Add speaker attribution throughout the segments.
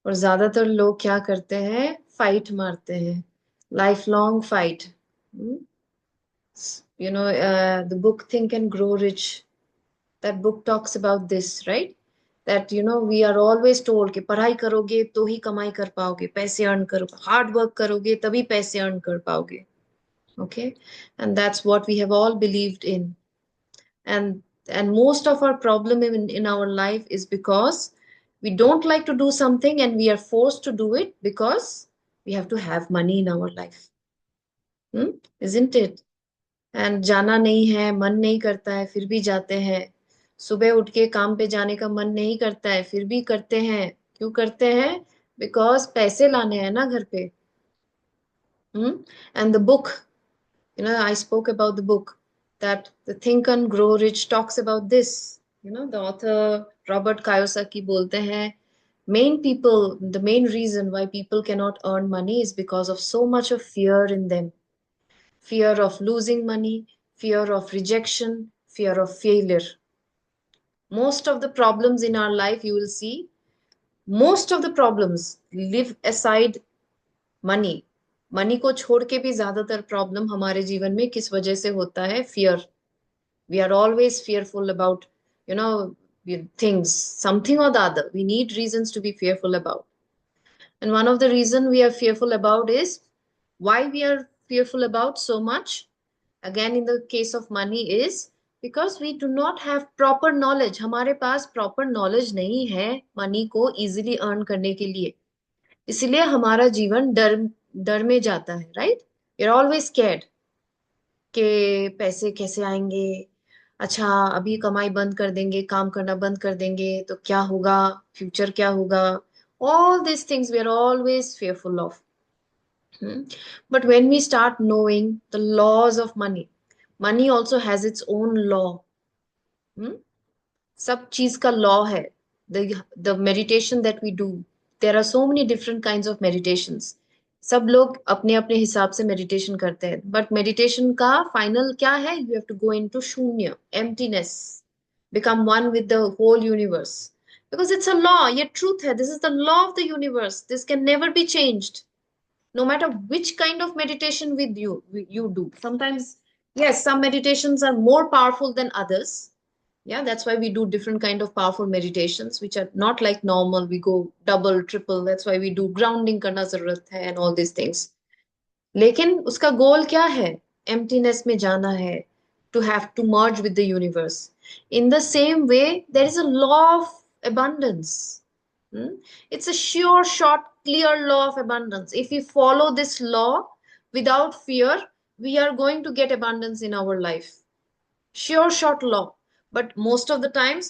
Speaker 1: और ज्यादातर लोग क्या करते हैं, फाइट मारते हैं, life long fight. The book Think and Grow Rich, that book talks about this, right? That we are always told कि पढ़ाई करोगे तो ही कमाई कर पाओगे, पैसे अर्न करो, हार्ड वर्क करोगे तभी पैसे अर्न कर पाओगे. Okay, and that's what we have all believed in. And most of our problem in our life is because we don't like to do something and we are forced to do it because we have to have money in our life. Isn't it? And जाना नहीं है, मन नहीं करता है, फिर भी जाते हैं. सुबह उठ के काम पे जाने का मन नहीं करता है, फिर भी करते हैं. क्यों करते हैं? बिकॉज पैसे लाने हैं ना घर पे. And the book, I spoke about the book, that the Think and Grow Rich talks about this. The author Robert Kiyosaki बोलते हैं, the main reason why people cannot earn money is because of so much of fear in them. Fear of losing money, fear of rejection, fear of failure. Most of the problems in our life, you will see, most of the problems live aside money. Money को छोड़ के भी ज्यादातर problem हमारे जीवन में किस वजह से होता है? Fear. We are always fearful about, you know, things, something or the other. We need reasons to be fearful about. And one of the reason we are fearful about is, why we are fearful about so much, again in the case of money, is because we do not have proper knowledge. हमारे पास proper knowledge नहीं है money को easily earn करने के लिए. इसलिए हमारा जीवन डर डर में जाता है, right? You're always scared कि पैसे कैसे आएंगे. अच्छा, अभी कमाई बंद कर देंगे, काम करना बंद कर देंगे तो क्या होगा, फ्यूचर क्या होगा. All these things we are always fearful of. But when we start knowing the laws of money, money also has its own law. Hmm? सब चीज का लॉ है. The meditation that we do, there are so many different kinds of meditations. सब लोग अपने अपने हिसाब से मेडिटेशन करते हैं, बट मेडिटेशन का फाइनल क्या है? You have to go into शून्य, emptiness, become one with the whole universe. Because it's a law, ये ट्रूथ है. This is the law of the universe. This can never be changed, no matter which kind of meditation with you do. Sometimes, yes, some meditations are more powerful than others. Yeah, that's why we do different kind of powerful meditations which are not like normal. We go double triple. That's why we do grounding karna zarurat hai and all these things. लेकिन उसका गोल क्या है? Emptiness में जाना है, to have to merge with the universe. In the same way, there is a law of abundance. Hmm? It's a sure, short, clear law of abundance. If we follow this law without fear, we are going to get abundance in our life. Sure, short law. But most of the times,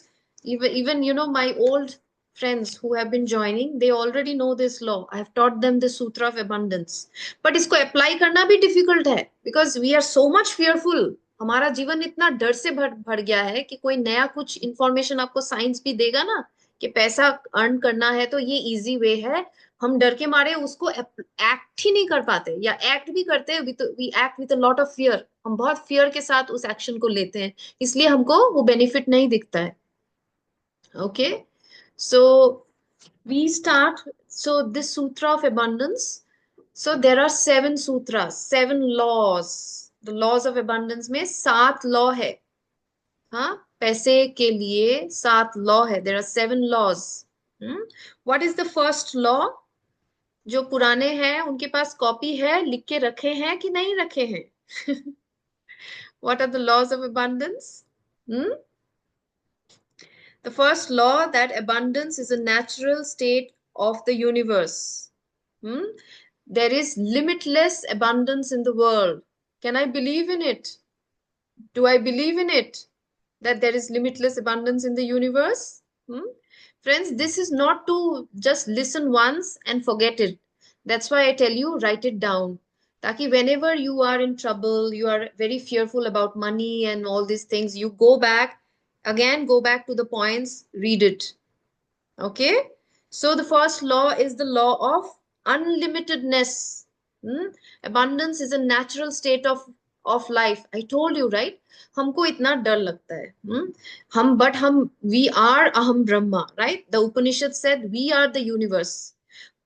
Speaker 1: even my old friends who have been joining, they already know this law. I have taught them the sutra of abundance. But इसको apply करना भी difficult है, because we are so much fearful. हमारा जीवन इतना डर से भर गया है कि कोई नया कुछ इंफॉर्मेशन आपको साइंस भी देगा ना कि पैसा अर्न करना है तो ये इजी वे है, हम डर के मारे उसको एक्ट ही नहीं कर पाते, या एक्ट भी करते हैं we act with a lot of fear. हम बहुत फियर के साथ उस एक्शन को लेते हैं, इसलिए हमको वो बेनिफिट नहीं दिखता है. Okay, so we start. So this सूत्र of abundance, so there are 7 sutras, 7 laws. the laws of abundance में 7 लॉ है. हाँ, पैसे के लिए 7 लॉ है. There are 7 laws. What is the first law? जो पुराने हैं उनके पास कॉपी है, लिख के रखे हैं कि नहीं रखे हैं? What are the laws of abundance? The first law, that abundance is a natural state of the universe. There is limitless abundance in the world. Can I believe in it? Do I believe in it? That there is limitless abundance in the universe? Friends, this is not to just listen once and forget it. That's why I tell you, write it down. Taki whenever you are in trouble, you are very fearful about money and all these things, you go back to the points, read it. Okay? So the first law is the law of unlimitedness. Abundance is a natural state of life. I told you, right? हमको इतना डर लगता है. हम we are aham brahma, right? The Upanishad said we are the universe.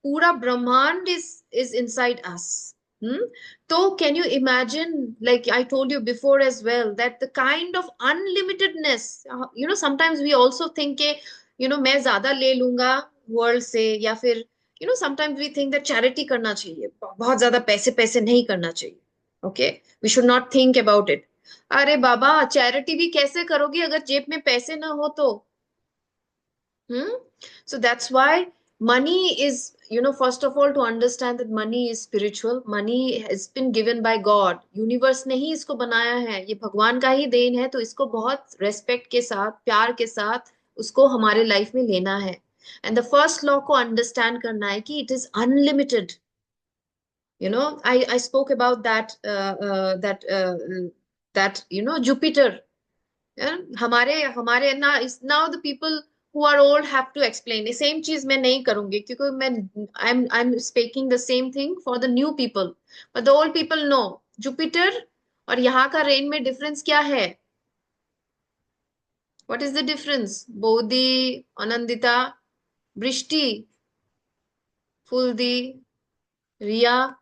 Speaker 1: पूरा ब्रह्मांड is inside us. तो can you imagine, like I told you before as well, that the kind of unlimitedness, sometimes we also think के मैं ज्यादा ले लूंगा world से, या फिर sometimes we think that charity करना चाहिए, बहुत ज्यादा पैसे पैसे नहीं करना चाहिए. Okay, we should not think about it. अरे बाबा, चैरिटी भी कैसे करोगी अगर जेब में पैसे ना हो तो? Hmm? So that's why money is, first of all, to understand that money is spiritual. Money has been given by God. Universe ने ही इसको बनाया है, ये भगवान का ही देन है, तो इसको बहुत रेस्पेक्ट के साथ, प्यार के साथ उसको हमारे लाइफ में लेना है. एंड द फर्स्ट लॉ को अंडरस्टैंड करना है कि it is unlimited. I spoke about that Jupiter. Yeah? हमारे हमारे ना इस now the people who are old have to explain. ये सेम चीज मैं नहीं करूंगी, क्योंकि मैं I'm speaking the same thing for the new people, but the old people know Jupiter और यहाँ का रेन में डिफरेंस क्या है? What is the difference? Bodhi, Anandita, वृष्टि, फुलदी, रिया.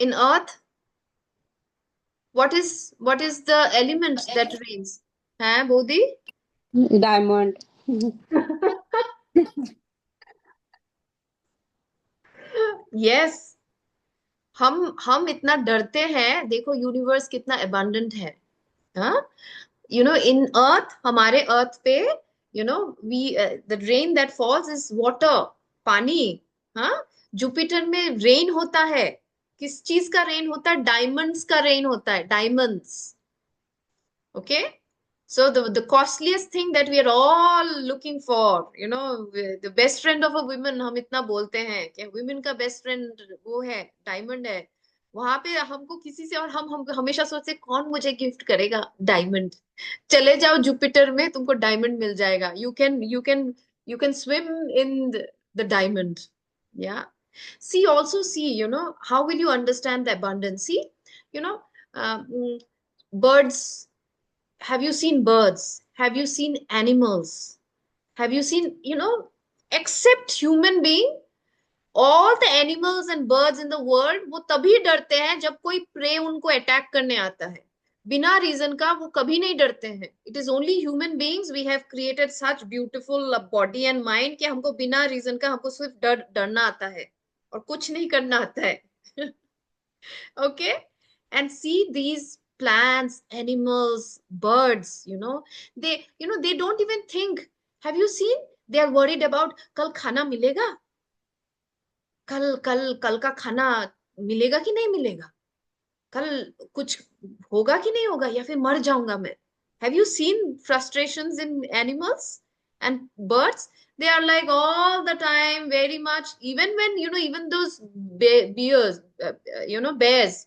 Speaker 1: In earth, what is the element that rains? है बोधी?
Speaker 2: Diamond.
Speaker 1: Yes. हम इतना डरते हैं, देखो यूनिवर्स कितना अबंडेंट है. हाँ, इन अर्थ, हमारे अर्थ पे, we the rain that falls is water, पानी. हाँ, जुपिटर में रेन होता है. किस चीज का रेन होता है? डायमंड्स का रेन होता है, diamonds. Okay. So the costliest thing that we are all looking for, the best friend of a woman, हम इतना बोलते हैं कि women का best friend वो है, डायमंड है. वहां पे हमको किसी से, और हम हमेशा सोचते कौन मुझे गिफ्ट करेगा डायमंड. चले जाओ जुपिटर में, तुमको डायमंड मिल जाएगा. You can swim in the diamond. Yeah. See, also see, how will you understand the abundance? See, you know birds. Have you seen birds? Have you seen animals? Have you seen, except human being, all the animals and birds in the world, वो तभी डरते हैं जब कोई pray उनको attack करने आता है. बिना रीजन का वो कभी नहीं डरते हैं. It is only human beings, we have created such beautiful body and mind कि हमको बिना रीजन का, हमको सिर्फ डरना आता है और कुछ नहीं करना आता है. Okay. And see these plants, animals, birds, they don't even think. Have you seen? They are worried about कल खाना मिलेगा, कल कल कल का खाना मिलेगा कि नहीं मिलेगा, कल कुछ होगा कि नहीं होगा, या फिर मर जाऊंगा मैं. Have you seen frustrations in animals and birds? They are like all the time very much, even when, even those bears, bears,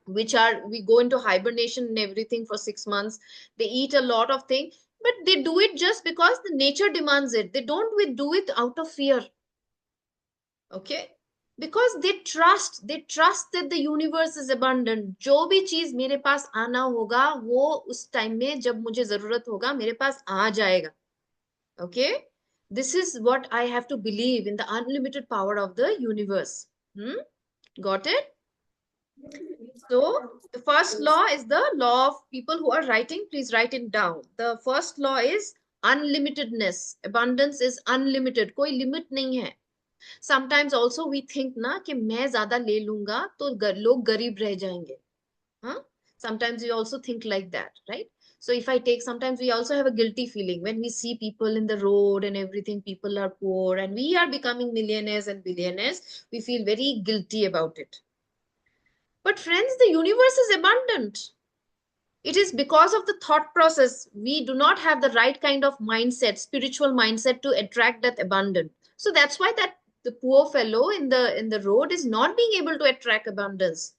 Speaker 1: which are, we go into hibernation and everything for 6 months. They eat a lot of things, but they do it just because the nature demands it. They don't do it out of fear. Okay. Because they trust that the universe is abundant. जो भी चीज मेरे पास आना होगा, वो उस time में जब मुझे जरूरत होगा मेरे पास आ जाएगा. Okay. This is what I have to believe in, the unlimited power of the universe. Got it? So the first law is the law of, people who are writing, please write it down. The first law is unlimitedness. Abundance is unlimited. कोई limit नहीं है. Sometimes also we think ना कि मैं ज्यादा ले लूंगा तो लोग गरीब रह जाएंगे. हाँ? Sometimes we also think like that, right? So if I take, sometimes we also have a guilty feeling when we see people in the road and everything, people are poor and we are becoming millionaires and billionaires, we feel very guilty about it. But friends, the universe is abundant. It is because of the thought process. We do not have the right kind of mindset, spiritual mindset, to attract that abundance. So that's why that the poor fellow in the road is not being able to attract abundance.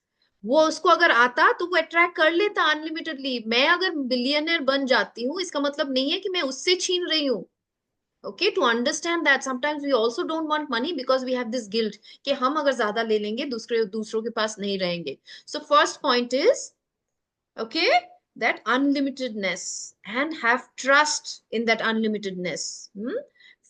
Speaker 1: वो उसको अगर आता तो वो attract कर लेता unlimitedly. मैं अगर बिलियनर बन जाती हूँ, इसका मतलब नहीं है कि मैं उससे छीन रही हूँ. Okay, to understand that sometimes we also don't want money because we have this guilt कि हम अगर ज्यादा ले लेंगे दूसरों के पास नहीं रहेंगे. So first point is, okay, that unlimitedness, and have trust in that unlimitedness.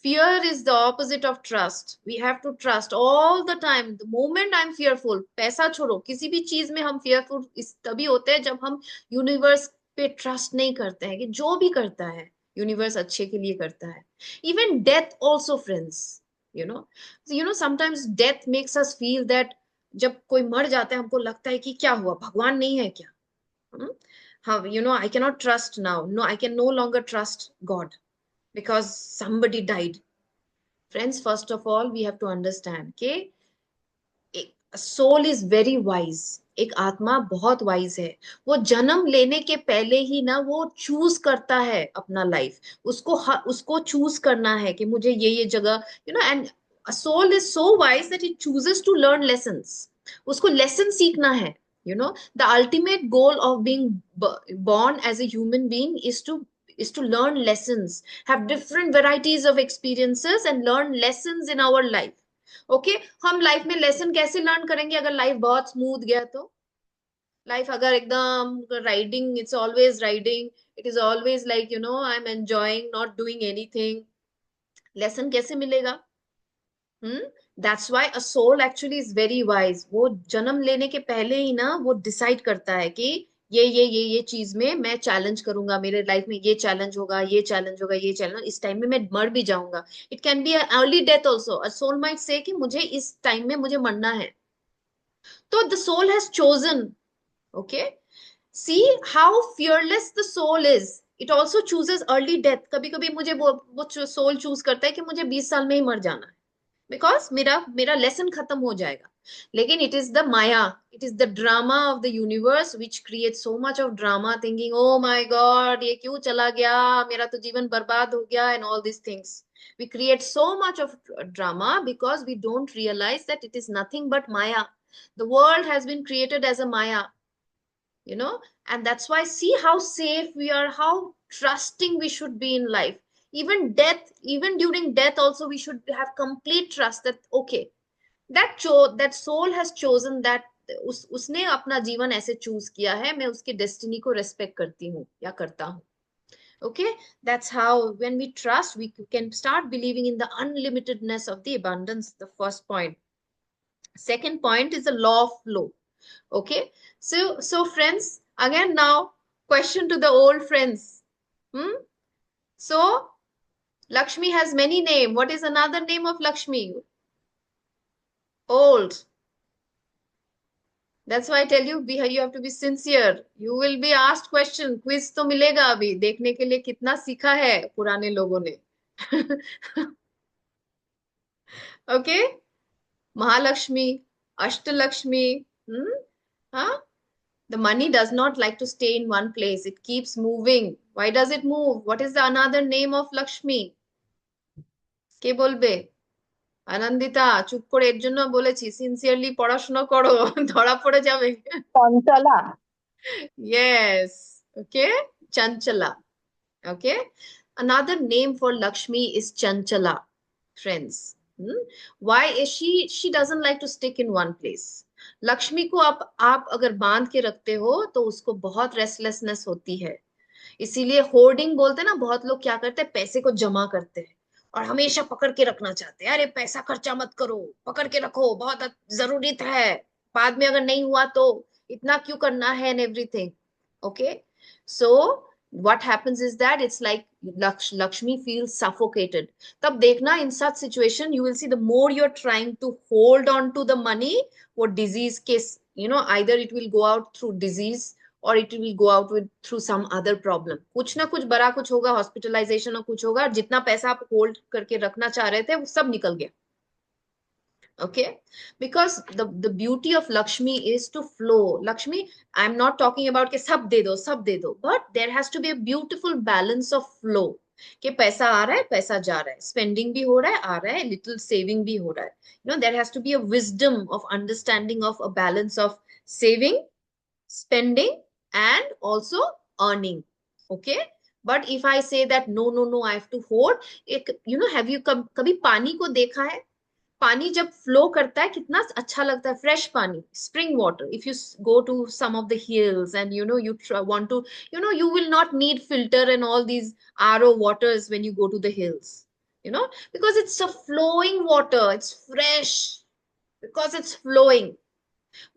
Speaker 1: Fear is the opposite of trust. We have to trust all the time. The moment I'm fearful, पैसा छोड़ो, किसी भी चीज में हम fearful इस तभी होते हैं जब हम यूनिवर्स पे ट्रस्ट नहीं करते हैं कि जो भी करता है यूनिवर्स अच्छे के लिए करता है. Even death also, friends, you know. So, sometimes death makes us feel that जब कोई मर जाता है हमको लगता है कि क्या हुआ, भगवान नहीं है क्या? हाँ, I cannot trust now. No, I can no longer trust God because somebody died. Friends, first of all, we have to understand कि सोल इज वेरी वाइज. एक आत्मा बहुत वाइज है. वो जन्म लेने के पहले ही ना वो चूज करता है अपना लाइफ. उसको चूज करना है कि मुझे ये जगह, and soul is so wise that it chooses to learn lessons. उसको लेसन सीखना है. The ultimate goal of being born as a human being is to learn lessons, have different varieties of experiences and learn lessons in our life. Okay हम life में lesson कैसे learn करेंगे अगर life बहुत smooth गया तो? Life अगर एकदम riding, it's always riding, it is always like I am enjoying not doing anything, lesson कैसे मिलेगा? That's why a soul actually is very wise. वो जन्म लेने के पहले ही ना वो डिसाइड करता है कि ये चीज में मैं चैलेंज करूंगा, मेरे लाइफ में ये चैलेंज होगा, ये चैलेंज होगा, ये चैलेंज, इस टाइम में मैं मर भी जाऊंगा. It can be early death also. A soul might say कि मुझे इस टाइम में मुझे मरना है. तो the soul has chosen. Okay, see how fearless the soul is. It also chooses early death. कभी कभी मुझे वो सोल चूज करता है कि मुझे 20 साल में ही मर जाना है बिकॉज मेरा मेरा लेसन खत्म हो जाएगा. लेकिन it is the Maya, it is the drama of the universe which create so much of drama, thinking O my God ये क्यों चला गया, मेरा तो जीवन बर्बाद हो गया, and all this things. We create so much of drama because we don't realize that it is nothing but maya. The world has been created as a maya, and that's why see how safe we are, how trusting we should be in life. Even during death also we should have complete trust that okay, that soul has chosen that. उसने अपना जीवन ऐसे choose किया है, मैं उसकी destiny को respect करती हूँ या करता हूँ. Okay, that's how when we trust we can start believing in the unlimitedness of the abundance. The first point. Second point is the law of flow. Okay, so friends, again now question to the old friends. So Lakshmi has many names. What is another name of Lakshmi? Old. That's why I tell you, you have to be sincere. You will be asked question. Quiz तो मिलेगा अभी देखने के लिए कितना सीखा है पुराने लोगों ने. Okay, Mahalakshmi, Ashtalakshmi. Huh? The money does not like to stay in one place. It keeps moving. Why does it move? What is the another name of Lakshmi? কে বলবে? আনন্দিতা চুপ করে এর জন্য বলেছি সিনসিয়ারলি পড়াশোনা করো, ধরা পড়ে যাবে.
Speaker 2: চঞ্চলা.
Speaker 1: Yes. Okay. Chanchala. Okay. Another name for Lakshmi is Chanchala, friends. Why is she doesn't like to stick in one place. Lakshmi को आप अगर बांध के रखते हो तो उसको बहुत रेस्टलेसनेस होती है. इसीलिए होर्डिंग बोलते हैं ना, बहुत लोग क्या करते हैं पैसे को जमा करते हैं और हमेशा पकड़ के रखना चाहते हैं. अरे पैसा खर्चा मत करो, पकड़ के रखो, बहुत जरूरत है, बाद में अगर नहीं हुआ तो इतना क्यों करना है, and everything. Okay, so what happens is that it's like Lakshmi feels suffocated. तब देखना in such situation you will see the more you're trying to hold on to the money, वो disease case, either it will go out through disease or it will go out with through some other problem. कुछ ना कुछ बड़ा कुछ होगा, hospitalisation और कुछ होगा, जितना पैसा आप होल्ड करके रखना चाह रहे थे वो सब निकल गया. Okay, because the beauty of Lakshmi is to flow. Lakshmi, I'm not talking about ke sab de do, but there has to be a beautiful balance of flow. कि पैसा आ रहा है, पैसा जा रहा है, स्पेंडिंग भी हो रहा है, आ रहा है, लिटिल सेविंग भी हो रहा है. there has to be a wisdom of understanding of a balance of saving, spending, and also earning. Okay, but if I say that no I have to hoard, have you कभी पानी को देखा है? पानी जब फ्लो करता है कितना अच्छा लगता है, फ्रेश पानी, spring water. If you go to some of the hills and you want to, you will not need filter and all these RO waters when you go to the hills. you know, because it's a flowing water, it's fresh, because it's flowing.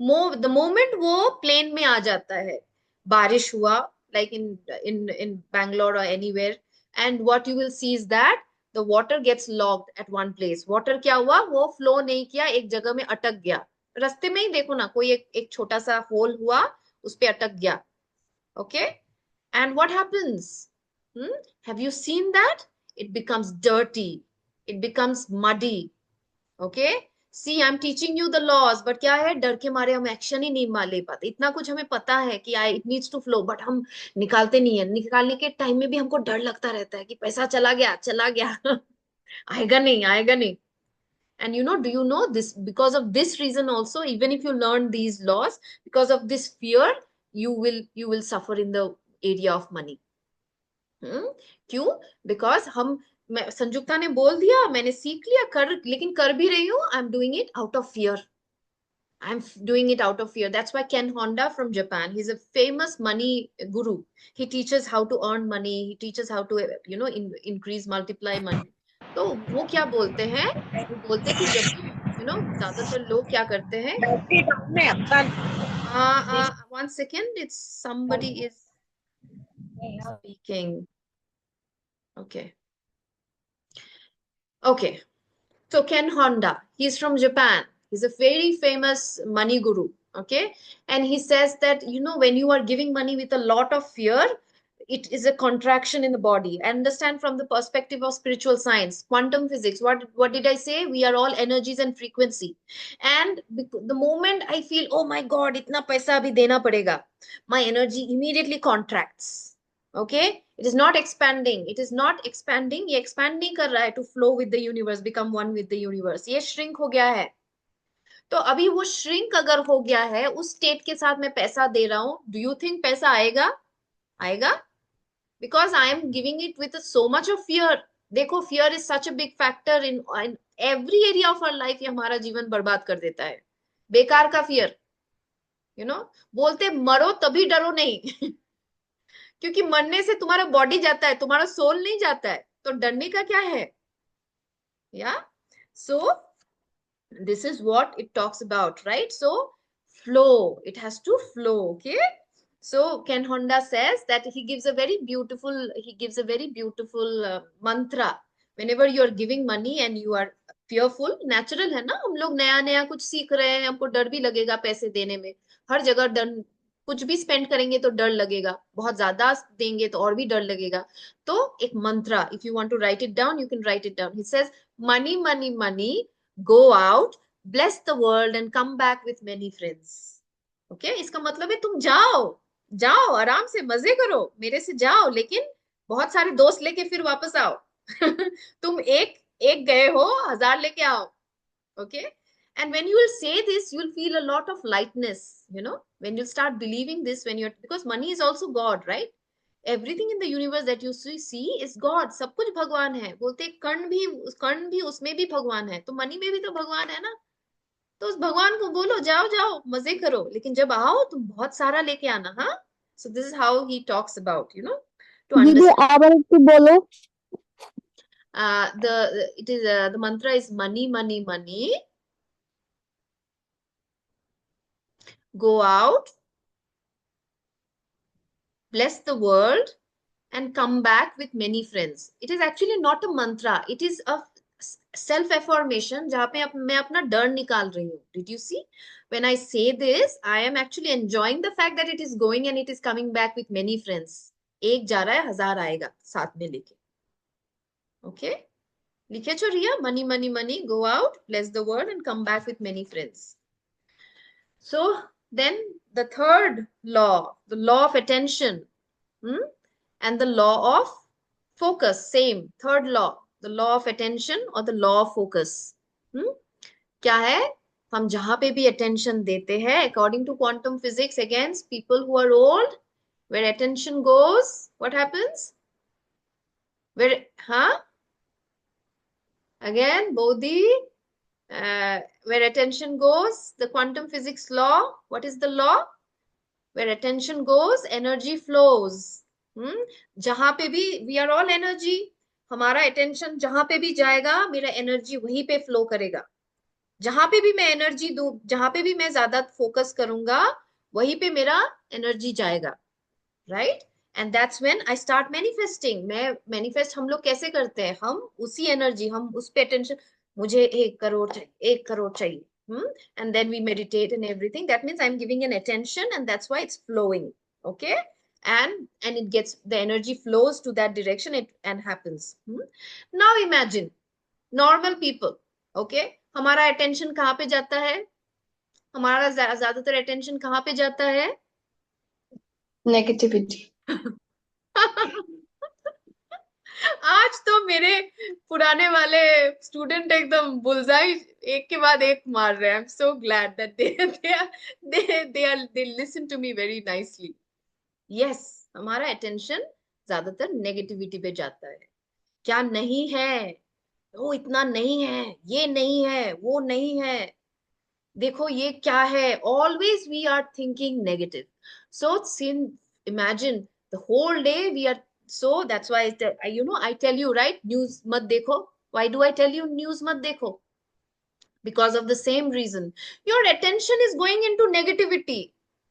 Speaker 1: The moment वो plane में आ जाता है, बारिश हुआ, like in Bangalore or anywhere, and what you will see is that the water gets locked at one place. Water क्या हुआ, वो flow नहीं किया, एक जगह में अटक गया. रास्ते में ही देखो ना, कोई एक छोटा सा होल हुआ, उस पे अटक गया. Okay, and what happens? Have you seen that? It becomes dirty, it becomes muddy. Okay, see, I'm teaching you the laws, but क्या है, डर के मारे हम एक्शन ही नहीं ले पाते. इतना कुछ हमें पता है कि it needs to flow, but हम निकालते नहीं है. निकालने के टाइम में भी हमको डर लगता रहता है कि पैसा चला गया, चला गया. आएगा नहीं, आएगा नहीं. And do you know this, because of this reason also, even if you learn these laws, because of this fear, you will suffer in the area of money. क्यों? बिकॉज संजुक्ता ने बोल दिया, मैंने सीख लिया, लेकिन कर भी रही हूँ. I am doing it out of fear. I'm doing it out of fear. That's why Ken Honda from Japan, he's a famous money guru. He teaches how to earn money. He teaches how to, increase, multiply money. तो वो क्या बोलते हैं? वो बोलते हैं कि जब भी, ज्यादातर लोग क्या करते हैं? One second, it's somebody is speaking. Okay. Okay. So Ken Honda, he's from Japan. He's a very famous money guru. Okay. And he says that, when you are giving money with a lot of fear, it is a contraction in the body. I understand from the perspective of spiritual science, quantum physics. What did I say? We are all energies and frequency. And the moment I feel, oh my God, itna paisa abhi dena padega, my energy immediately contracts. Okay, it is not expanding, it is not expanding, ये expand नहीं कर रहा है to flow with the universe, become one with the universe. ये shrink हो गया है. तो अभी वो shrink अगर हो गया है, उस state के साथ मैं पैसा दे रहा हूं, do you think पैसा आएगा? आएगा? Because I am giving it with so much of fear. देखो, fear is such a big factor in every area of our life. ये हमारा जीवन बर्बाद कर देता है. बेकार का fear, बोलते मरो तभी डरो नहीं. क्योंकि मरने से तुम्हारा बॉडी जाता है, तुम्हारा सोल नहीं जाता है, तो डरने का क्या है? या so this is what it talks about, right? So flow, it has to flow. Okay, so Ken Honda says that he gives a very beautiful mantra whenever you are giving money and you are fearful. Natural है ना, हम लोग नया नया कुछ सीख रहे हैं, हमको डर भी लगेगा पैसे देने में. हर जगह डर, कुछ भी स्पेंड करेंगे तो डर लगेगा, बहुत ज्यादा देंगे तो और भी डर लगेगा. तो एक mantra, if you want to write it down, you can write it down. He says, money money money, go out, bless the world and come back with many friends. Okay, इसका मतलब है तुम जाओ, जाओ आराम से, मजे करो, मेरे से जाओ, लेकिन बहुत सारे दोस्त लेके फिर वापस आओ. तुम एक एक गए हो, 1000 लेके आओ. Okay, and when you will say this, you will feel a lot of lightness, when you start believing this, because money is also God, right? Everything in the universe that you see is God. सब कुछ भगवान है. बोलते कर्ण भी उसमें भी भगवान है, तो मनी में भी तो भगवान है ना. तो उस भगवान को बोलो, जाओ जाओ मजे करो, लेकिन जब आओ तो बहुत सारा लेके आना. हाँ, so this is how he talks about, to understand.
Speaker 2: আবার একটু বলো.
Speaker 1: The mantra is money money money, go out, bless the world, and come back with many friends. It is actually not a mantra, it is a self affirmation जहाँ पे मैं अपना डर निकाल रही हूँ. Did you see? When I say this, I am actually enjoying the fact that it is going and it is coming back with many friends. एक जा रहा है, 1000 आएगा साथ में लेके. Okay, लिखे छो रिया, money money money, go out, bless the world, and come back with many friends. So then the third law, the law of attention, and the law of focus, same, third law, the law of attention or the law of focus. क्या है? हम जहां पे भी attention देते हैं, according to quantum physics, against people who are old, where attention goes, what happens? Where, again, Bodhi, where attention goes, the quantum physics law, what is the law? Where attention goes, energy flows. जहां पे भी, we are all energy, हमारा attention जहां पे भी जाएगा मेरा energy वहीं पे फ्लो करेगा। जहां पे भी मैं एनर्जी दूं, जहां पे भी मैं ज्यादा फोकस करूंगा, वहीं पे मेरा एनर्जी जाएगा। Right? And that's when I start manifesting. मैं मैनिफेस्ट हम लोग कैसे करते हैं? हम उसी एनर्जी, हम उस पे अटेंशन, मुझे 1 करोड़ चाहिए, 1 करोड़ चाहिए। And then we meditate and everything, that means I am giving an attention and that's why it's flowing. Okay? and it gets, the energy flows to that direction, it and happens. Now imagine normal people. Okay? हमारा attention कहाँ पे जाता है? हमारा ज्यादातर attention कहाँ पे जाता है?
Speaker 2: नेगेटिविटी।
Speaker 1: आज तो मेरे पुराने वाले स्टूडेंट एकदम बुलजाई एक के बाद एक मार रहे हैं। I am so glad that they listen to me very nicely. Yes, हमारा अटेंशन ज्यादातर नेगेटिविटी पे जाता है। क्या नहीं है? वो इतना नहीं है, ये नहीं है, वो नहीं है, देखो ये क्या है, always we are thinking negative. So since imagine the whole day we are, so that's why I tell you, right, news मत देखो। Why do I tell you news मत देखो? Because of the same reason, your attention is going into negativity.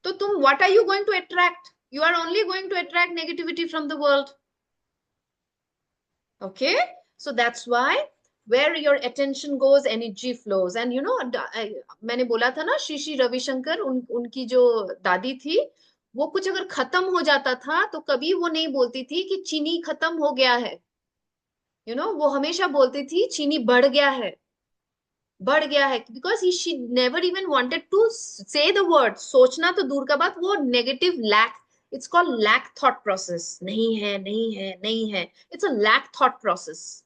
Speaker 1: So तुम, what are you going to attract? You are only going to attract negativity from the world. Okay? So that's why where your attention goes, energy flows. And you know, मैंने बोला था ना, श्री श्री रविशंकर, उनकी जो दादी थी, वो कुछ अगर खत्म हो जाता था तो कभी वो नहीं बोलती थी कि चीनी खत्म हो गया है। वो हमेशा बोलती थी चीनी बढ़ गया है, बढ़ गया है। Because he she never even wanted to say the word, सोचना तो दूर का बात, वो negative lack, it's called lack thought process. नहीं है, नहीं है, नहीं है, it's a lack thought process.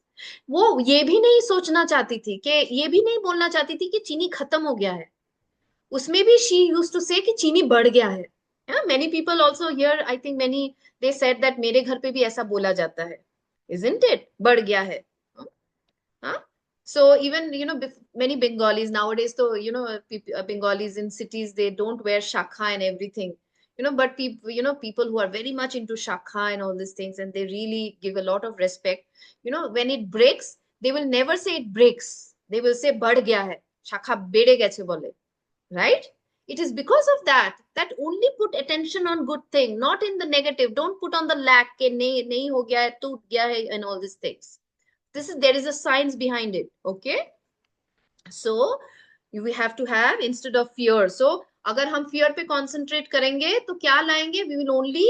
Speaker 1: वो ये भी नहीं सोचना चाहती थी, कि ये भी नहीं बोलना चाहती थी कि चीनी खत्म हो गया है। उसमें भी शी यूज टू से कि चीनी बढ़ गया है। Many people also here, I think many, they said that मेरे घर पे भी ऐसा बोला जाता है, इजंट इट, बढ़ गया है। Huh? So even many Bengalis nowadays, so Bengalis in cities, they don't wear shakha and everything. But people, people who are very much into shakha and all these things, and they really give a lot of respect. When it breaks, they will never say it breaks. They will say बढ़ गया है, shakha बेड़े गए बोले, right? It is because of that only put attention on good thing, not in the negative. Don't put on the lack के नहीं हो गया है, टूट गया है, and all these things. There is a science behind it. Okay? So we have to have, instead of fear, so अगर हम fear पे concentrate करेंगे तो क्या लाएंगे? We will only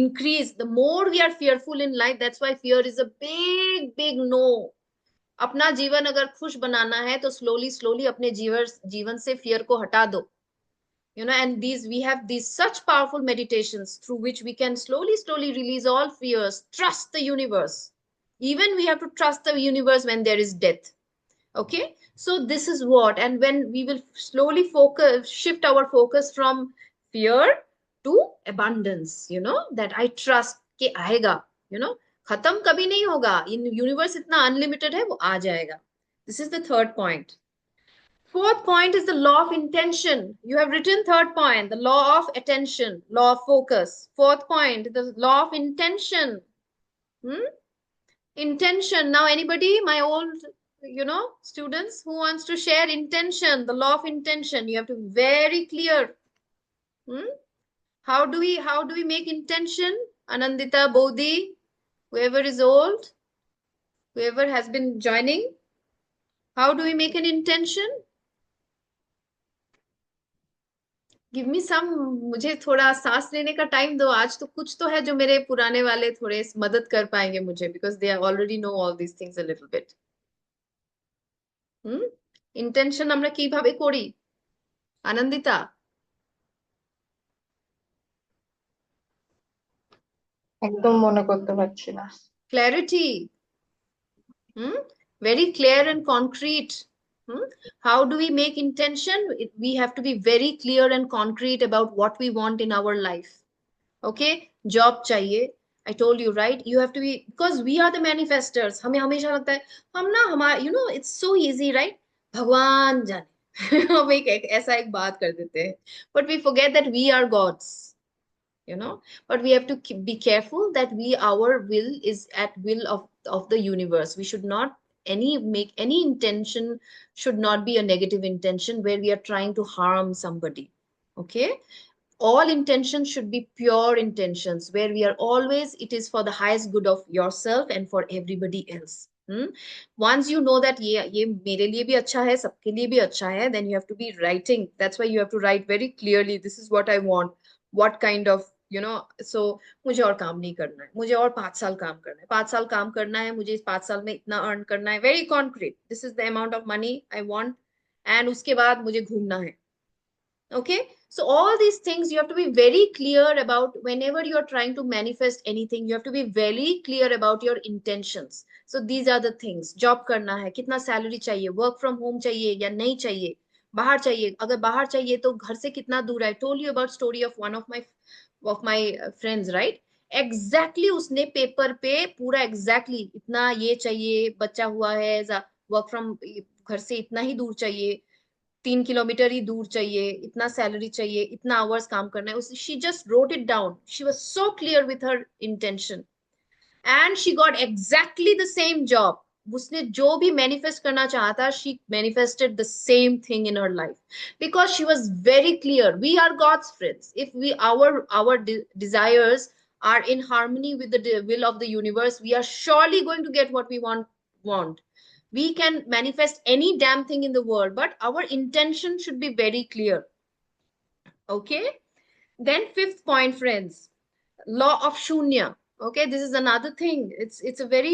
Speaker 1: increase. The more we are fearful in life, that's why fear is a big no. अपना जीवन अगर खुश बनाना है तो slowly अपने जीवन से fear को हटा दो. And we have these such powerful meditations through which we can slowly release all fears. Trust the universe. Even we have to trust the universe when there is death. Okay? So this is what, and when we will slowly shift our focus from fear to abundance, that I trust के आएगा, खत्म कभी नहीं होगा, in universe इतना unlimited है, वो आ जाएगा. This is the third point. Fourth point is the law of intention. You have written third point, the law of attention, law of focus. Fourth point, the law of intention. Intention. Now, anybody, my old, students who wants to share intention, the law of intention, you have to be very clear. How do we make intention? Anandita, Bodhi, whoever is old, whoever has been joining, how do we make an intention? Give me some, मुझे थोड़ा सांस लेने का time दो। आज तो कुछ तो है जो मेरे पुराने वाले थोड़े मदद कर पाएंगे मुझे, because they already know all these things a little bit. Intention আমরা কিভাবে করি? আনন্দিতা,
Speaker 2: একদম মনে করতে পারছি না।
Speaker 1: Clarity, very clear and concrete. How do we make intention? We have to be very clear and concrete about what we want in our life. Okay? Job चाहिए, I told you, right? You have to be, because we are the manifestors. हमें हमेशा लगता है हम ना, हमारा, it's so easy, right? भगवान जाने हम एक ऐसा एक बात कर देते हैं, but we forget that we are gods. but we have to be careful that our will is at will of the universe. We should not make any intention should not be a negative intention where we are trying to harm somebody. Okay, all intentions should be pure intentions where we are always it is for the highest good of yourself and for everybody else. Once you know that ये मेरे लिए भी अच्छा है सबके लिए भी अच्छा है, then you have to be writing. That's why you have to write very clearly, this is what I want, what kind of so मुझे और काम नहीं करना है, मुझे और 5 साल काम करना है, 5 साल काम करना है, मुझे इस 5 साल में इतना अर्न करना है, very concrete, this is the amount of money I want, and उसके बाद मुझे घूमना है. Okay, so all these things you have to be very clear about. Whenever you are trying to manifest anything, you have to be very clear about your intentions. So these are the things. Job करना है, कितना salary चाहिए, work from home चाहिए या नहीं चाहिए, बाहर चाहिए, अगर बाहर चाहिए तो घर से कितना दूर है. Told you about story of one of my friends, right? Exactly उसने पेपर पे पूरा एग्जैक्टली इतना ये चाहिए, बच्चा हुआ है, वर्क फ्रॉम घर से इतना ही दूर चाहिए, 3 किलोमीटर ही दूर चाहिए, इतना सैलरी चाहिए, इतना आवर्स काम करना है, उस she just wrote it down. She was so clear with her intention and she got exactly the same job. उसने जो भी मैनिफेस्ट करना चाहता, she manifested the same thing in her life because she was very clear. We are God's friends. If we our desires are in harmony with the will of the universe, we are surely going to get what we want. We can manifest any damn thing in the world, but our intention should be very clear. Okay, then fifth point, friends, law of shunya. Okay, this is another thing. It's a very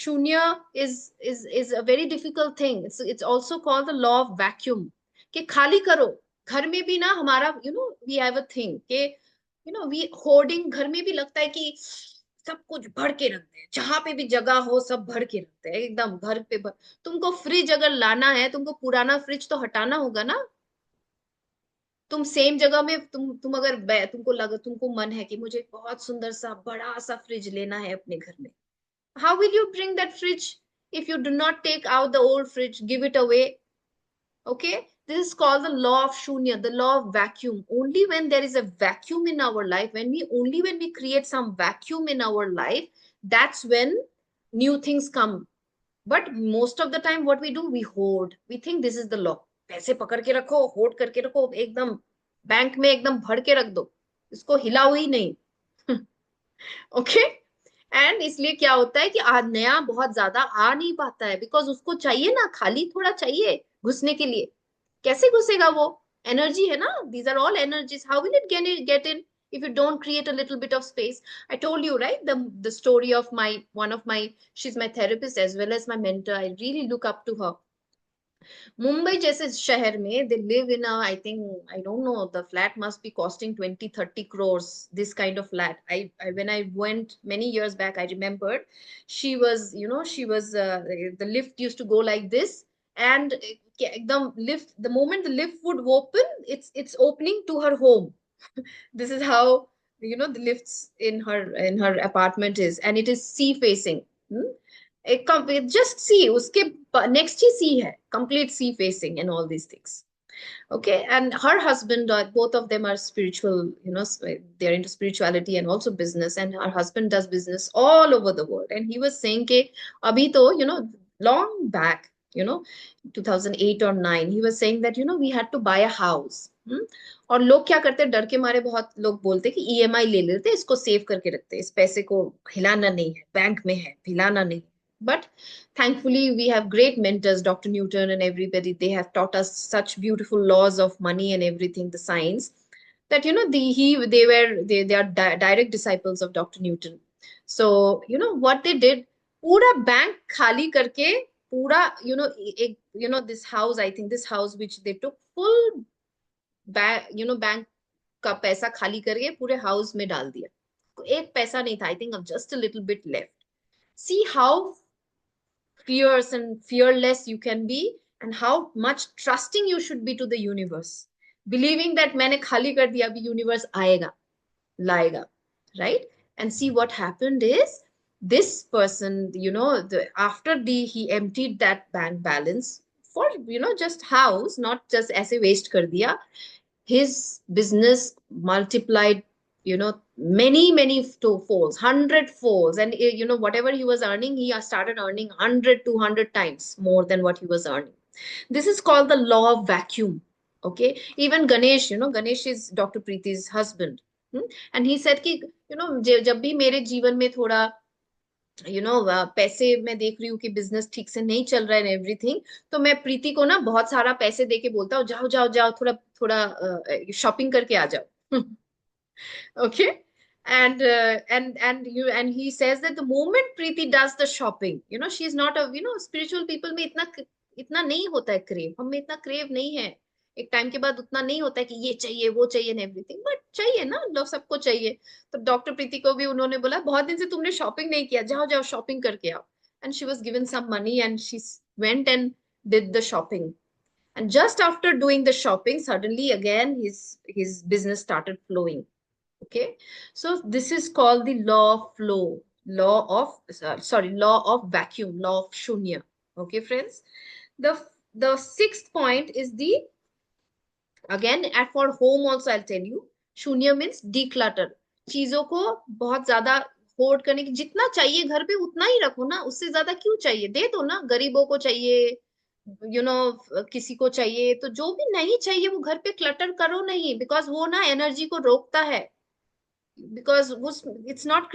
Speaker 1: shunya is a very difficult thing. It's also called the law of vacuum. कि खाली करो. घर में भी ना हमारा we have a thing कि we hoarding. घर में भी लगता है कि सब कुछ भर के रखते हैं, जहां पे भी जगह हो सब भर के रखते हैं एकदम घर पे तुमको फ्रिज अगर लाना है, तुमको पुराना फ्रिज तो हटाना होगा ना. तुम सेम जगह में तुम अगर तुमको मन है कि मुझे बहुत सुंदर सा बड़ा सा फ्रिज लेना है अपने घर में, how will you bring that fridge if you do not take out the old fridge, give it away? Okay, this is called the law of shunya, the law of vacuum. Only when there is a vacuum in our life, when we create some vacuum in our life, that's when new things come. But most of the time what we do, we hoard. We think this is the law. पैसे पकड़ के रखो, hold करके रखो, एकदम bank में एकदम भर के रख दो, इसको हिलाओ ही नहीं. ओके, एंड इसलिए क्या होता है कि आज नया बहुत ज्यादा आ नहीं पाता है, बिकॉज उसको चाहिए ना, खाली थोड़ा चाहिए घुसने के लिए. कैसे घुसेगा वो? एनर्जी है ना, these are all energies. How will it get in if you don't create a little bit of space? I told you, right, the story of one of my, she's my therapist as well as my mentor. I really look up to her. Mumbai जैसे शहर में, they live in a, I think, I don't know, the flat must be costing 20-30 crores, this kind of flat. I when I went many years back, I remembered she was, the lift used to go like this, and the lift, the moment the lift would open, it's opening to her home. This is how the lifts in her apartment is, and it is sea facing. Just see, उसके next ही sea है, complete sea facing and all these things. Okay, and her husband, both of them are spiritual, they're into spirituality and also business, and her husband does business all over the world. And he was saying कि अभी तो long back, 2008 or 9, he was saying that we had to buy a house. और लोग क्या करते हैं, डर के मारे बहुत लोग बोलते कि ईएमआई ले लेते, इसको सेव करके रखते, इस पैसे को हिलाना नहीं है, बैंक में है, हिलाना नहीं. But thankfully we have great mentors, Dr. Newton and everybody. They have taught us such beautiful laws of money and everything, the science, that they are direct disciples of Dr. Newton. So what they did, पूरा bank खाली करके, पूरा this house, I think this house which they took full bank का पैसा खाली करके पूरे house में डाल दिया. एक पैसा नहीं था, I think just a little bit left. See how fierce and fearless you can be, and how much trusting you should be to the universe, believing that मैंने खाली कर दिया, अभी universe आएगा, लाएगा, right? And see what happened is, this person, after he emptied that bank balance for just house, not just ऐसे waste कर दिया, his business multiplied many folds, 100 folds. And whatever he was earning, he started earning 100, 200 times more than what he was earning. This is called the law of vacuum. Okay. Even Ganesh, Ganesh is Dr. Preeti's husband. And he said कि जब भी मेरे जीवन में थोड़ा पैसे मैं देख रही हूँ कि बिजनेस ठीक से नहीं चल रहा है एवरीथिंग, तो मैं प्रीति को ना बहुत सारा पैसे दे के बोलता हूँ, जाओ जाओ जाओ, थोड़ा थोड़ा शॉपिंग करके आ जाओ. Okay. And he says that the moment Preeti does the shopping, she's not a, spiritual people में इतना नहीं होता है क्रेव, हम में इतना क्रेव नहीं है. एक टाइम के बाद उतना नहीं होता है कि ये चाहिए वो चाहिए एंड एवरीथिंग, बट चाहिए ना, लोग सबको चाहिए. तो डॉक्टर प्रीति को भी उन्होंने बोला, बहुत दिन से तुमने शॉपिंग नहीं किया, जाओ जाओ शॉपिंग करके आओ. And she was given some money and she went and did the shopping. And just after doing the shopping, suddenly again his business started flowing. Okay. So this is called the law of flow, law of vacuum, law of shunya. Okay, friends. The sixth point is the, again, at for home also I'll tell you, shunya means declutter. चीजों को बहुत ज्यादा horde करने की, जितना चाहिए घर पे उतना ही रखो ना, उससे ज्यादा क्यों चाहिए, दे दो ना, गरीबों को चाहिए, किसी को चाहिए. तो जो भी नहीं चाहिए वो घर पे क्लटर करो नहीं, बिकॉज वो ना एनर्जी को रोकता है. because it's not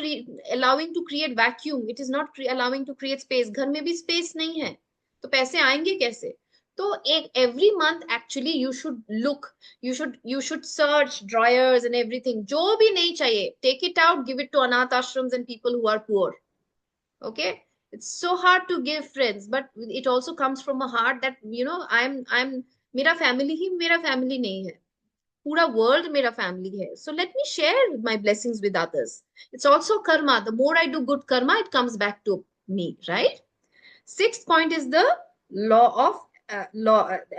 Speaker 1: allowing to create vacuum, it is not allowing to create space. घर में भी space नहीं है, तो पैसे आएंगे कैसे? तो एक every month actually you should look, you should search drawers and everything. जो भी नहीं चाहिए, take it out, give it to अनाथ ashrams and people who are poor. Okay. It's so hard to give, friends, but it also comes from a heart that I'm मेरा family ही मेरा family नहीं है, पूरा वर्ल्ड मेरा family है. So let me share my blessings with others. It's also karma. The more I do good karma, it comes back to me, right? Sixth point is the law of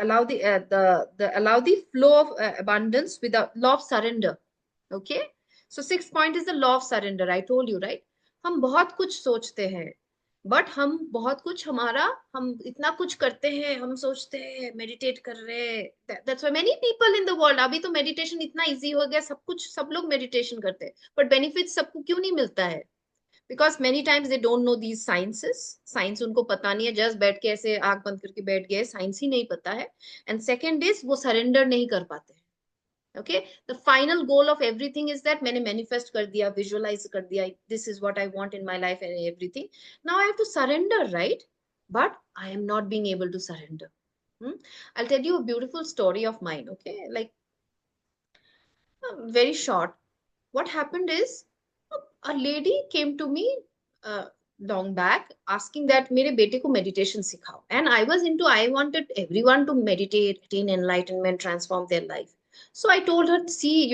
Speaker 1: allow the flow of abundance with the law of surrender. Okay. So sixth point is the law of surrender. I told you, right? हम बहुत कुछ सोचते हैं, but हम बहुत कुछ हम इतना कुछ करते हैं, हम सोचते हैं मेडिटेट कर रहे हैं. That's why many people in the world, अभी तो मेडिटेशन इतना इजी हो गया, सब कुछ, सब लोग मेडिटेशन करते हैं, बट बेनिफिट सबको क्यों नहीं मिलता है? Because many times they don't know these sciences. Science उनको पता नहीं है, जस्ट बैठ के ऐसे आंख बंद करके बैठ गए, साइंस ही नहीं पता है. एंड सेकेंड इज वो सरेंडर नहीं कर पाते हैं. Okay. The final goal of everything is that मैंने manifest कर दिया, visualize कर दिया, this is what I want in my life and everything. Now I have to surrender, right? But I am not being able to surrender. I'll tell you a beautiful story of mine. Okay. Like, very short. What happened is, a lady came to me uh, long back asking that मेरे बेटे को meditation सिखाओ. And I wanted everyone to meditate, attain enlightenment, transform their life. So I told her, see,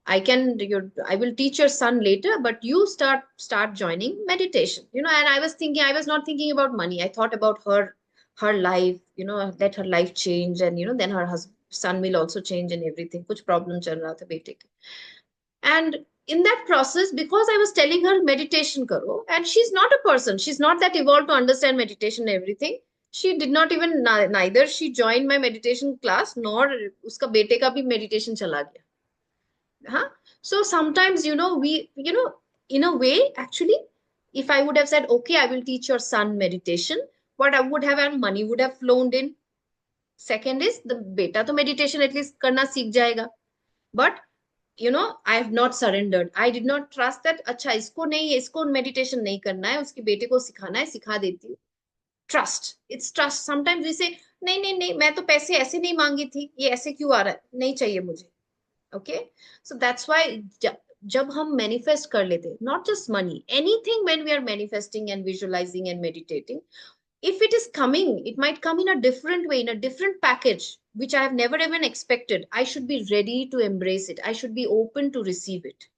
Speaker 1: I will teach your son later, but you start joining meditation. And I was not thinking about money. I thought about her life, let her life change, and then her son will also change and everything. कुछ problem चल रहा था बेटे के. And in that process, because I was telling her meditation karo, and she's not a person, she's not that evolved to understand meditation and everything. She did not even, neither she joined my meditation class, nor uska bete ka bhi meditation chala gaya. Huh? So sometimes, in a way, actually, if I would have said, okay, I will teach your son meditation, what I would have, and money would have flown in. Second is, the beta to meditation at least karna seekh jayega. But I have not surrendered. I did not trust that, अच्छा इसको नहीं, इसको meditation नहीं करना है, उसके बेटे को सिखाना है, सिखा देती हूँ. Trust. It's trust. Sometimes we say, नहीं नहीं नहीं, मैं तो पैसे ऐसे नहीं मांगी थी, ये ऐसे क्यों आ रहा है, नहीं चाहिए मुझे. Okay. So that's why जब हम manifest कर लेते, not just money, anything, when we are manifesting and visualizing and meditating, if it is coming, it might come in a different way, in a different package, which I have never even expected. I should be ready to embrace it. I should be open to receive it.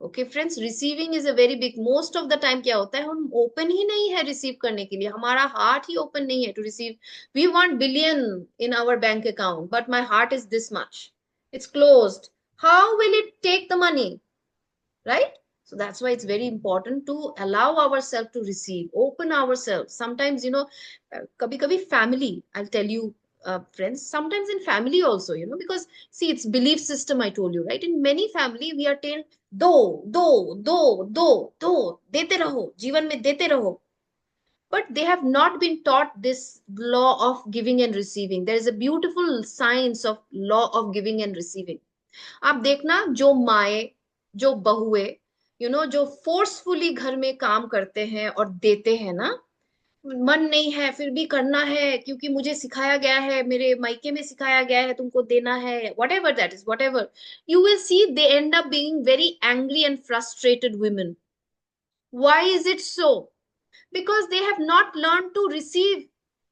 Speaker 1: Okay, friends, receiving is a very big, most of the time क्या होता है, हम open ही नहीं है receive करने के लिए, हमारा heart ही open नहीं है to receive. We want billion in our bank account, but my heart is this much. It's closed. How will it take the money? Right? So that's why it's very important to allow ourselves to receive, open ourselves. Sometimes, kabhi kabhi family, I'll tell you friends, sometimes in family also, because see, it's belief system. I told you, right? In many family we are told दो दो दो दो दो, देते रहो, जीवन में देते रहो. But they have not been taught this law of giving and receiving. There is a beautiful science of law of giving and receiving. आप देखना, जो माए, जो बहुए, जो फोर्सफुली घर में काम करते हैं और देते हैं ना, मन नहीं है फिर भी करना है, क्योंकि मुझे सिखाया गया है, मेरे मायके में सिखाया गया है तुमको देना है, whatever that is, whatever, you will see they end up being very angry and frustrated women. Why is it so? Because they have not learned to receive.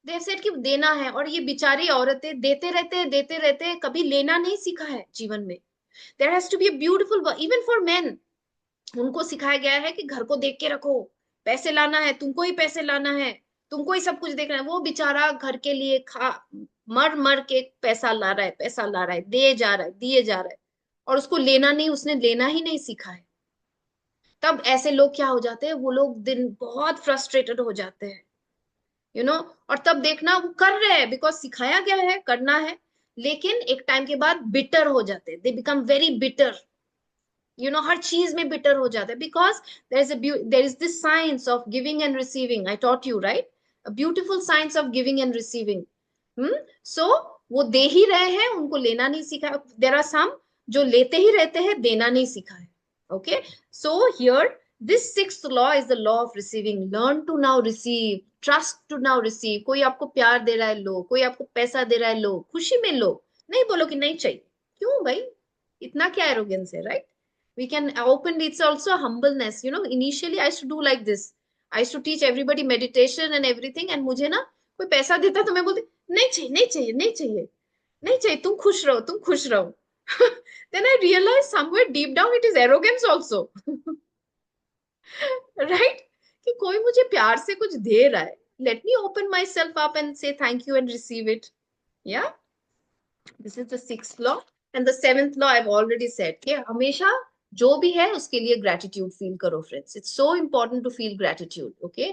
Speaker 1: They have said कि देना है, और ये बिचारी औरतें देते रहते हैं, कभी लेना नहीं सीखा है जीवन में. There has to be a beautiful, even for men, उनको सिखाया गया है कि घर को देख के रखो, पैसे लाना है, तुमको ही पैसे लाना है, तुमको ही सब कुछ देखना है. वो बेचारा घर के लिए मर मर के पैसा ला रहा है, पैसा ला रहा है, दिए जा रहा है, दिए जा रहा है, और उसको लेना नहीं, उसने लेना ही नहीं सीखा है. तब ऐसे लोग क्या हो जाते हैं, वो लोग दिन बहुत फ्रस्ट्रेटेड हो जाते हैं, यू नो और तब देखना वो कर रहे हैं बिकॉज सिखाया गया है करना है, लेकिन एक टाइम के बाद बिटर हो जाते हैं. दे बिकम वेरी बिटर, हर चीज में बिटर हो जाता है, because there is this science of giving and receiving. I taught you, right? A beautiful science of giving and receiving. So वो दे ही रहे हैं, उनको लेना नहीं सीखा. देर आर सम जो लेते ही रहते हैं, देना नहीं सीखा है. Okay, so here this sixth law is the law of receiving. Learn to now receive, trust to now receive. कोई आपको प्यार दे रहा है, लो. कोई आपको पैसा दे रहा है, लो, खुशी में लो. नहीं बोलो कि नहीं चाहिए. क्यों भाई, इतना क्या एरोगेंस है, right? We can openly, it's also humbleness. Initially I used to do like this. I used to teach everybody meditation and everything, and मुझे ना कोई पैसा देता तो मैं बोलती नहीं चाहिए, नहीं चाहिए, नहीं चाहिए, नहीं चाहिए, तुम खुश रहो, तुम खुश रहो. Then I realized somewhere deep down it is arrogance also. Right? कि कोई मुझे प्यार से कुछ दे रहा है, let me open myself up and say thank you and receive it. Yeah, this is the sixth law. And the seventh law I've already said कि हमेशा जो भी है उसके लिए ग्रेटिट्यूड फील करो. Friends, it's so important to feel gratitude. Okay,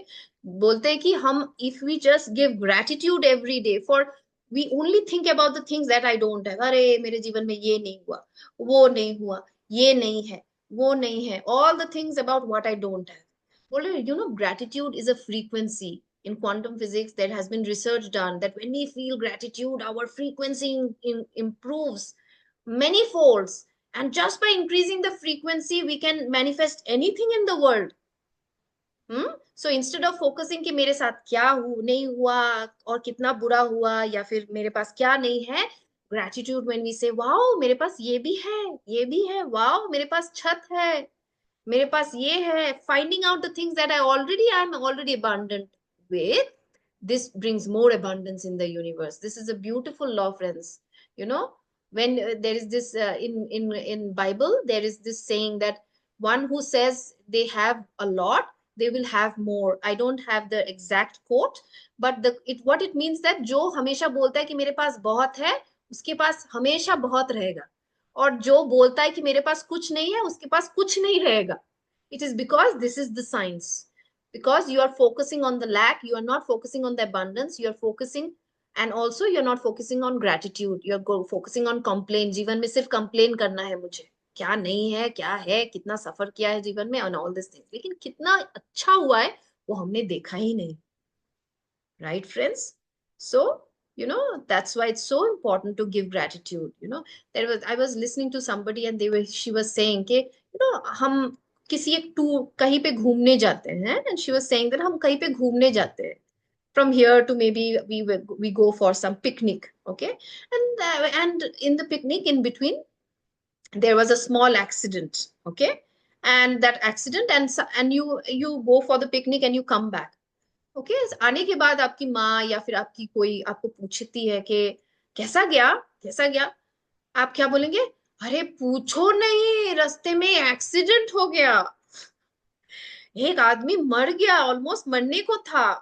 Speaker 1: बोलते हैं कि हम if we just give gratitude every day for, we only think about the things that I don't have. अरे मेरे जीवन में ये नहीं हुआ, वो नहीं हुआ, ये नहीं है, वो नहीं है, all the things about what I don't have. बोले gratitude is a frequency. In quantum physics there has been research done that when we feel gratitude, our frequency improves many folds, and just by increasing the frequency we can manifest anything in the world. So instead of focusing कि मेरे साथ क्या नहीं हुआ और कितना बुरा हुआ या फिर मेरे पास क्या नहीं है, gratitude when we say wow मेरे पास ये भी है, ये भी है, wow मेरे पास छत है, मेरे पास ये है, finding out the things that I am already abundant with, this brings more abundance in the universe. This is a beautiful law, friends. When there is this in Bible, there is this saying that one who says they have a lot, they will have more. I don't have the exact quote, but what it means that जो हमेशा बोलता है कि मेरे पास बहुत है, उसके पास हमेशा बहुत रहेगा. और जो बोलता है कि मेरे पास कुछ नहीं है, उसके पास कुछ नहीं रहेगा. It is because this is the science. Because you are focusing on the lack, you are not focusing on the abundance, you are focusing, and also you're not focusing on gratitude, you're focusing on complaint. जीवन में सिर्फ complain करना है मुझे, क्या नहीं है, क्या है, कितना सफर किया है जीवन में, and all these things. लेकिन कितना अच्छा हुआ है वो हमने देखा ही नहीं. Right, friends? So, that's why it's so important to give gratitude. I was listening to somebody and she was saying कि, हम किसी एक टूर कहीं पे घूमने जाते हैं, and she was saying that हम कहीं पे घूमने जाते हैं, from here to maybe we go for some picnic. Okay, and in the picnic in between there was a small accident. Okay, and that accident, and you go for the picnic and you come back. Okay, आने के बाद आपकी माँ या फिर आपकी कोई आपको पूछती है कि कैसा गया, कैसा गया, आप क्या बोलेंगे? अरे पूछो नहीं, रास्ते में एक्सीडेंट हो गया, एक आदमी मर गया, ऑलमोस्ट मरने को था,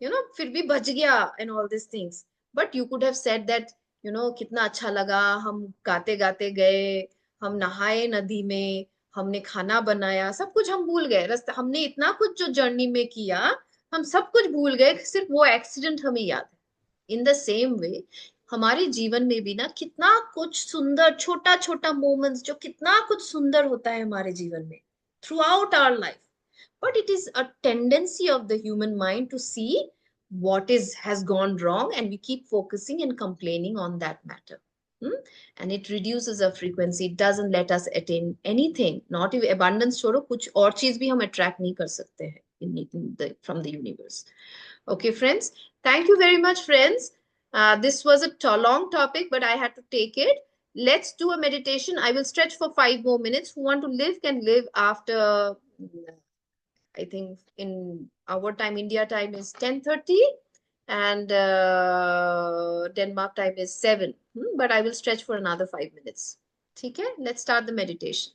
Speaker 1: फिर भी बच गया, and all this things. But you could have said that, कितना अच्छा लगा, हम गाते गाते गए, हम नहाए नदी में, हमने खाना बनाया, सब कुछ हम भूल गए, रास्ता हमने इतना कुछ जो जर्नी में किया, हम सब कुछ भूल गए, सिर्फ वो एक्सीडेंट हमें याद है. इन द सेम वे हमारे जीवन में भी ना कितना कुछ सुंदर छोटा छोटा मोमेंट्स, जो कितना कुछ सुंदर होता है हमारे जीवन में throughout our life, but it is a tendency of the human mind to see what is has gone wrong, and we keep focusing and complaining on that matter. Hmm? And it reduces our frequency. It doesn't let us attain anything, not even abundance छोड़ो, कुछ और चीज भी हम attract नहीं कर सकते हैं from the universe. Okay, friends. Thank you very much, friends. This was a long topic, but I had to take it. Let's do a meditation. I will stretch for 5 more minutes. Who want to live can live after. I think in our time, India time is 10:30, and Denmark time is 7. But I will stretch for another 5 minutes. Okay, let's start the meditation.